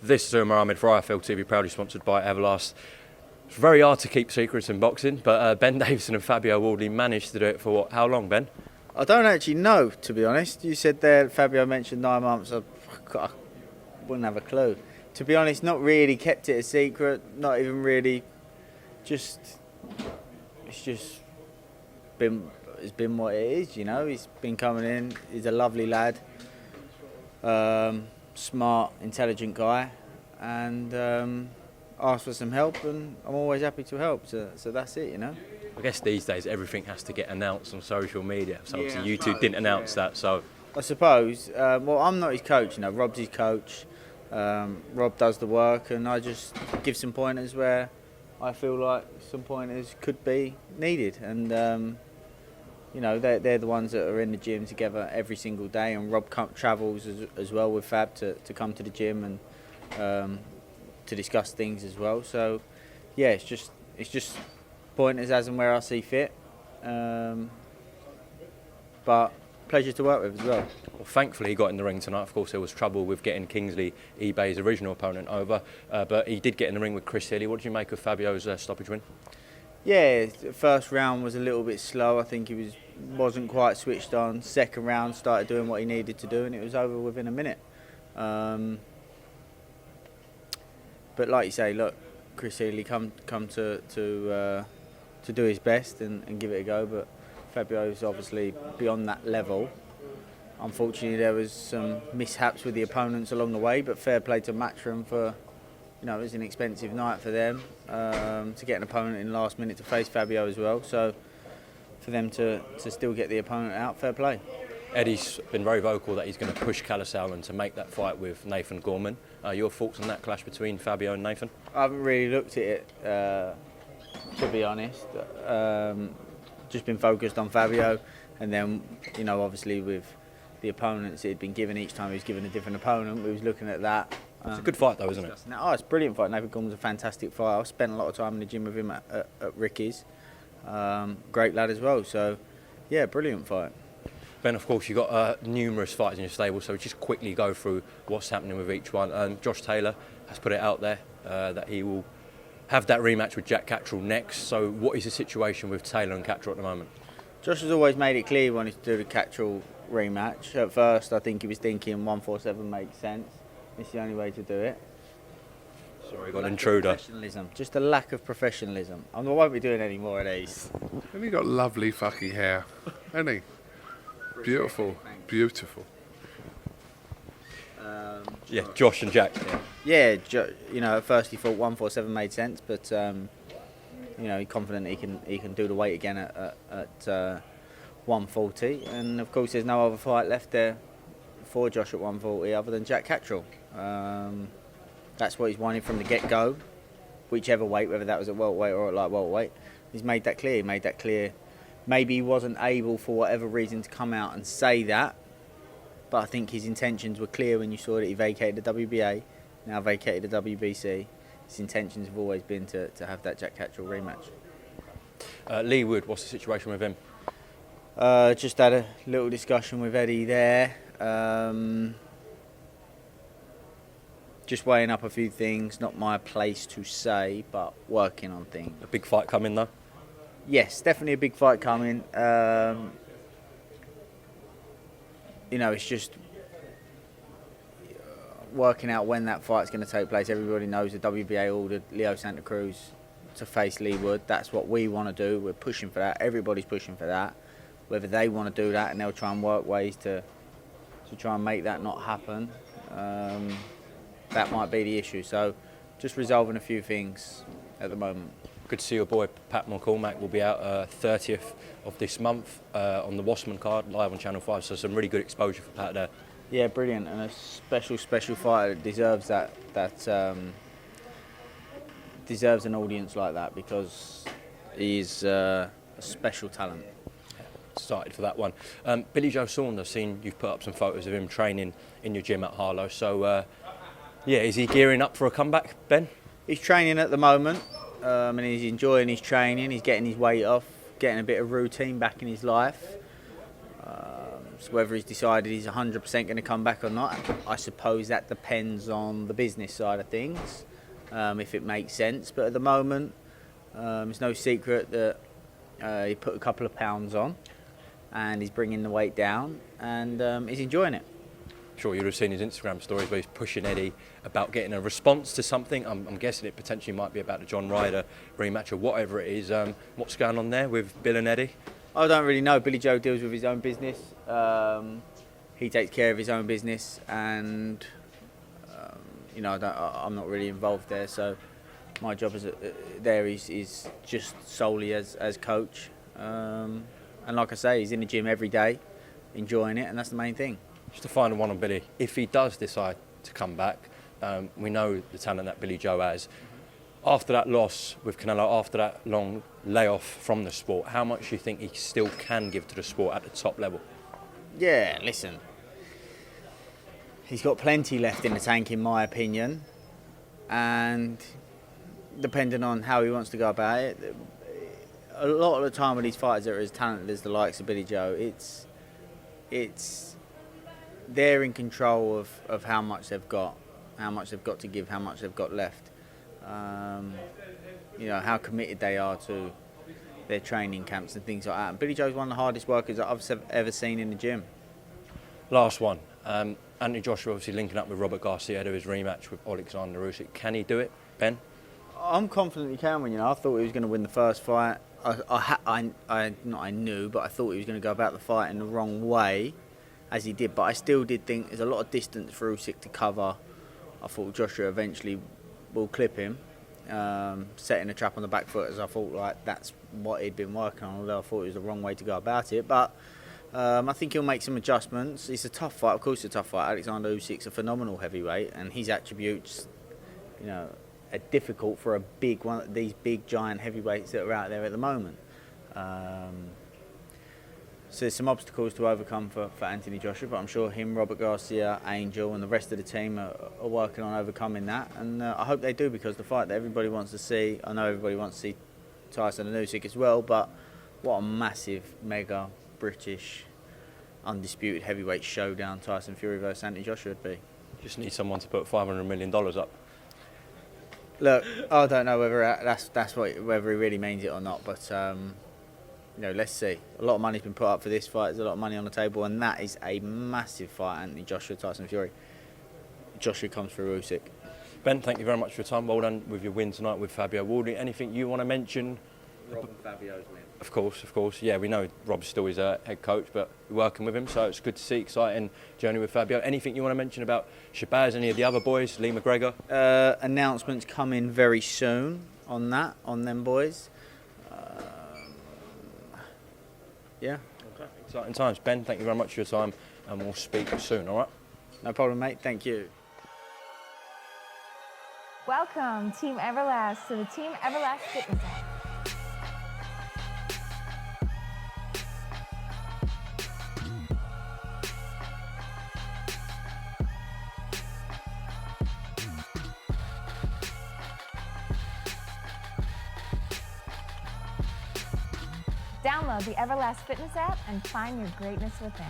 This is Umar Ahmed for IFL TV, proudly sponsored by Everlast. It's very hard to keep secrets in boxing, but Ben Davison and Fabio Wardley managed to do it for what? How long, Ben? I don't actually know, to be honest. You said there, Fabio mentioned 9 months. I wouldn't have a clue. To be honest, not really kept it a secret. Not even really. It's just been what it is. You know, he's been coming in. He's a lovely lad, smart, intelligent guy, and asked for some help, and I'm always happy to help. So that's it. You know. I guess these days everything has to get announced on social media. So obviously you two didn't announce that, so. I suppose. Well, I'm not his coach, you know. Rob's his coach. Rob does the work, and I just give some pointers where I feel like some pointers could be needed. And you know, they're the ones that are in the gym together every single day. And Rob travels as well with Fab to come to the gym and to discuss things as well. So yeah, it's just pointers as and where I see fit. But pleasure to work with as well. Well, thankfully he got in the ring tonight. Of course, there was trouble with getting Kingsley, eBay's original opponent, over, but he did get in the ring with Chris Healy. What did you make of Fabio's stoppage win? Yeah, the first round was a little bit slow. I think he wasn't quite switched on. Second round started doing what he needed to do, and it was over within a minute. But like you say, look, Chris Healy come to do his best and give it a go, but Fabio's obviously beyond that level. Unfortunately, there was some mishaps with the opponents along the way, but fair play to Matchroom for, you know, it was an expensive night for them to get an opponent in last minute to face Fabio as well. So for them to still get the opponent out, fair play. Eddie's been very vocal that he's going to push Callisal and to make that fight with Nathan Gorman. Your thoughts on that clash between Fabio and Nathan? I haven't really looked at it, to be honest. Just been focused on Fabio, and then, you know, obviously with the opponents he'd been given, each time he was given a different opponent, we was looking at that. It's a good fight though, isn't it? Oh, it's a brilliant fight. Nathan Gorman's a fantastic fight. I've spent a lot of time in the gym with him at Ricky's. Great lad as well, so yeah, brilliant fight. Ben, of course, you've got numerous fights in your stable, so just quickly go through what's happening with each one. Josh Taylor has put it out there that he will have that rematch with Jack Catterall next. So what is the situation with Taylor and Catterall at the moment? Josh has always made it clear he wanted to do the Catterall rematch. At first, I think he was thinking 147 makes sense. It's the only way to do it. Sorry, got an intruder. Professionalism. Just a lack of professionalism. I won't be doing any more of these. And he got lovely fucking hair, hasn't he? Beautiful, beautiful. Yeah, Josh and Jack. Yeah, you know, at first he thought 147 made sense, but you know, he's confident he can do the weight again at 140. And of course, there's no other fight left there for Josh at 140 other than Jack Catterall. That's what he's wanted from the get-go, whichever weight, whether that was at welterweight or at light welterweight. He's made that clear. He made that clear. Maybe he wasn't able, for whatever reason, to come out and say that, but I think his intentions were clear when you saw that he vacated the WBA, now vacated the WBC. His intentions have always been to have that Jack Catterall rematch. Lee Wood, what's the situation with him? Just had a little discussion with Eddie there. Just weighing up a few things, not my place to say, but working on things. A big fight coming though? Yes, definitely a big fight coming. You know, it's just working out when that fight's going to take place. Everybody knows the WBA ordered Leo Santa Cruz to face Lee Wood. That's what we want to do. We're pushing for that. Everybody's pushing for that. Whether they want to do that, and they'll try and work ways to try and make that not happen. That might be the issue. So just resolving a few things at the moment. Good to see your boy Pat McCormack will be out 30th of this month on the Wasserman card, live on Channel 5, so some really good exposure for Pat there. Yeah, brilliant, and a special fighter that deserves that deserves an audience like that, because he's a special talent. Started for that one. Billy Joe Saunders, seen you've put up some photos of him training in your gym at Harlow, so yeah, is he gearing up for a comeback, Ben? He's training at the moment. And he's enjoying his training, he's getting his weight off, getting a bit of routine back in his life. Whether he's decided he's 100% going to come back or not, I suppose that depends on the business side of things, if it makes sense. But at the moment, it's no secret that he put a couple of pounds on and he's bringing the weight down, and he's enjoying it. Sure, you'd have seen his Instagram stories where he's pushing Eddie about getting a response to something. I'm guessing it potentially might be about the John Ryder rematch or whatever it is. What's going on there with Bill and Eddie? I don't really know. Billy Joe deals with his own business. He takes care of his own business, and I'm not really involved there. So my job is just solely as coach. And like I say, he's in the gym every day, enjoying it, and that's the main thing. Just a final one on Billy. If he does decide to come back, we know the talent that Billy Joe has. After that loss with Canelo, after that long layoff from the sport, how much do you think he still can give to the sport at the top level? Yeah, listen. He's got plenty left in the tank, in my opinion. And depending on how he wants to go about it, a lot of the time with these fighters that are as talented as the likes of Billy Joe, it's they're in control of how much they've got to give, how much they've got left. How committed they are to their training camps and things like that. And Billy Joe's one of the hardest workers that I've ever seen in the gym. Last one. Anthony Joshua obviously linking up with Robert Garcia to his rematch with Alexander Usyk. Can he do it, Ben? I'm confident he can win. I thought he was going to win the first fight. I knew, but I thought he was going to go about the fight in the wrong way, as he did. But I still did think there's a lot of distance for Usyk to cover. I thought Joshua eventually will clip him, setting a trap on the back foot, as I thought that's what he'd been working on, although I thought it was the wrong way to go about it. But I think he'll make some adjustments. It's a tough fight, of course it's a tough fight. Alexander Usyk's a phenomenal heavyweight, and his attributes, are difficult for a big one, these big giant heavyweights that are out there at the moment. So there's some obstacles to overcome for Anthony Joshua, but I'm sure him, Robert Garcia, Angel and the rest of the team are working on overcoming that, and I hope they do, because the fight that everybody wants to see, I know everybody wants to see Tyson and Usyk as well, but what a massive, mega, British, undisputed heavyweight showdown Tyson Fury versus Anthony Joshua would be. Just need someone to put $500 million up. Look, I don't know whether he really means it or not, but let's see. A lot of money's been put up for this fight. There's a lot of money on the table, and that is a massive fight. Anthony Joshua, Tyson Fury. Joshua comes through Usyk. Ben, thank you very much for your time. Well done with your win tonight with Fabio Wardley. Anything you want to mention? Rob and Fabio's win. Of course. Yeah, we know Rob's still his head coach, but we're working with him, so it's good to see. Exciting journey with Fabio. Anything you want to mention about Shabazz, any of the other boys, Lee McGregor? Announcements coming very soon on them boys. Yeah. Okay. Exciting times. Ben, thank you very much for your time, and we'll speak soon, all right? No problem, mate. Thank you. Welcome, Team Everlast, to the Team Everlast Fitness app. Download the Everlast Fitness app and find your greatness within.